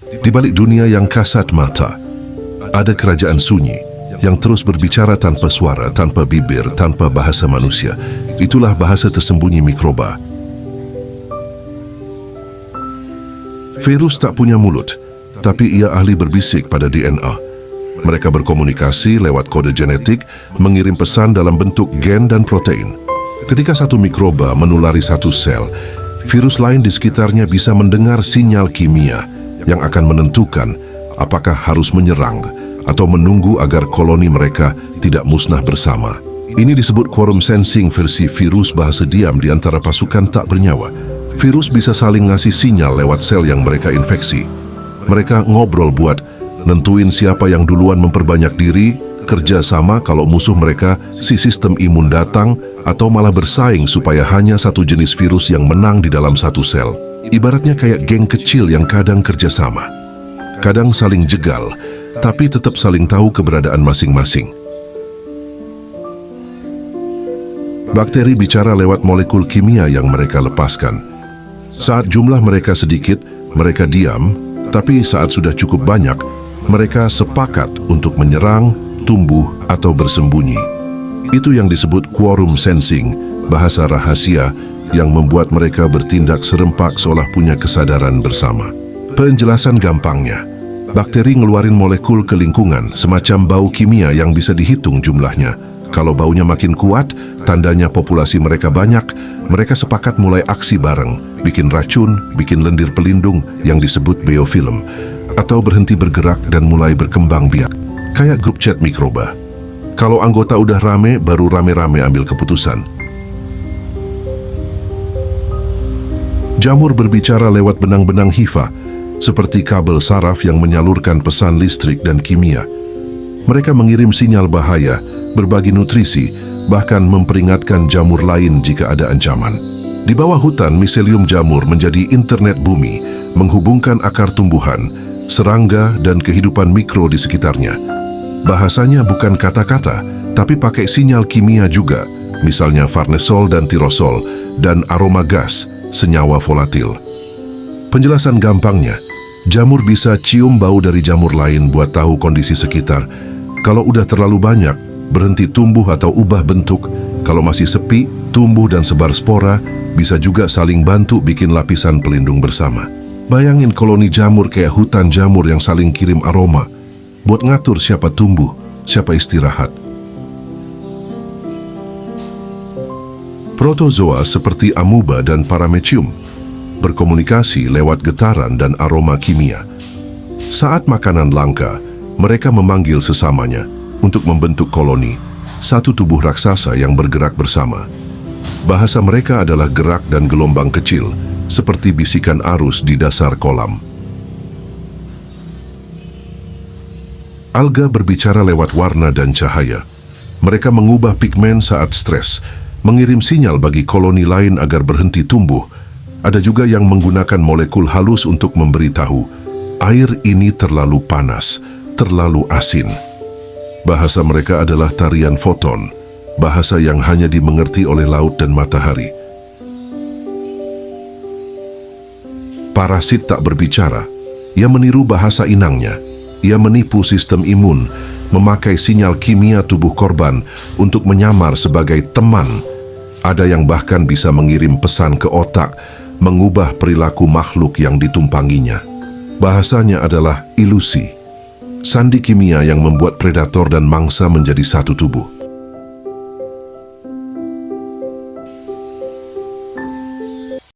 Di balik dunia yang kasat mata, ada kerajaan sunyi yang terus berbicara tanpa suara, tanpa bibir, tanpa bahasa manusia. Itulah bahasa tersembunyi mikroba. Virus tak punya mulut, tapi ia ahli berbisik pada DNA. Mereka berkomunikasi lewat kode genetik, mengirim pesan dalam bentuk gen dan protein. Ketika satu mikroba menulari satu sel, virus lain di sekitarnya bisa mendengar sinyal kimia yang akan menentukan apakah harus menyerang atau menunggu agar koloni mereka tidak musnah bersama. Ini disebut quorum sensing versi virus bahasa diam di antara pasukan tak bernyawa. Virus bisa saling ngasih sinyal lewat sel yang mereka infeksi. Mereka ngobrol buat nentuin siapa yang duluan memperbanyak diri, kerja sama kalau musuh mereka, si sistem imun datang, atau malah bersaing supaya hanya satu jenis virus yang menang di dalam satu sel. Ibaratnya kayak geng kecil yang kadang kerja sama. Kadang saling jegal, tapi tetap saling tahu keberadaan masing-masing. Bakteri bicara lewat molekul kimia yang mereka lepaskan. Saat jumlah mereka sedikit, mereka diam, tapi saat sudah cukup banyak, mereka sepakat untuk menyerang, tumbuh, atau bersembunyi. Itu yang disebut quorum sensing, bahasa rahasia yang membuat mereka bertindak serempak seolah punya kesadaran bersama. Penjelasan gampangnya, bakteri ngeluarin molekul ke lingkungan, semacam bau kimia yang bisa dihitung jumlahnya. Kalau baunya makin kuat, tandanya populasi mereka banyak, mereka sepakat mulai aksi bareng, bikin racun, bikin lendir pelindung yang disebut biofilm, atau berhenti bergerak dan mulai berkembang biak. Kayak grup chat mikroba. Kalau anggota udah rame, baru rame-rame ambil keputusan. Jamur berbicara lewat benang-benang hifa, seperti kabel saraf yang menyalurkan pesan listrik dan kimia. Mereka mengirim sinyal bahaya, berbagi nutrisi, bahkan memperingatkan jamur lain jika ada ancaman. Di bawah hutan, miselium jamur menjadi internet bumi, menghubungkan akar tumbuhan, serangga, dan kehidupan mikro di sekitarnya. Bahasanya bukan kata-kata, tapi pakai sinyal kimia juga, misalnya farnesol dan tirosol, dan aroma gas, senyawa volatil. Penjelasan gampangnya, jamur bisa cium bau dari jamur lain buat tahu kondisi sekitar. Kalau udah terlalu banyak, berhenti tumbuh atau ubah bentuk. Kalau masih sepi, tumbuh dan sebar spora, bisa juga saling bantu bikin lapisan pelindung bersama. Bayangin koloni jamur kayak hutan jamur yang saling kirim aroma, buat ngatur siapa tumbuh, siapa istirahat. Protozoa seperti amuba dan paramecium berkomunikasi lewat getaran dan aroma kimia. Saat makanan langka, mereka memanggil sesamanya untuk membentuk koloni, satu tubuh raksasa yang bergerak bersama. Bahasa mereka adalah gerak dan gelombang kecil, seperti bisikan arus di dasar kolam. Alga berbicara lewat warna dan cahaya. Mereka mengubah pigmen saat stres, mengirim sinyal bagi koloni lain agar berhenti tumbuh. Ada juga yang menggunakan molekul halus untuk memberitahu, air ini terlalu panas, terlalu asin. Bahasa mereka adalah tarian foton, bahasa yang hanya dimengerti oleh laut dan matahari. Parasit tak berbicara, ia meniru bahasa inangnya. Ia menipu sistem imun, memakai sinyal kimia tubuh korban untuk menyamar sebagai teman. Ada yang bahkan bisa mengirim pesan ke otak, mengubah perilaku makhluk yang ditumpanginya. Bahasanya adalah ilusi, sandi kimia yang membuat predator dan mangsa menjadi satu tubuh.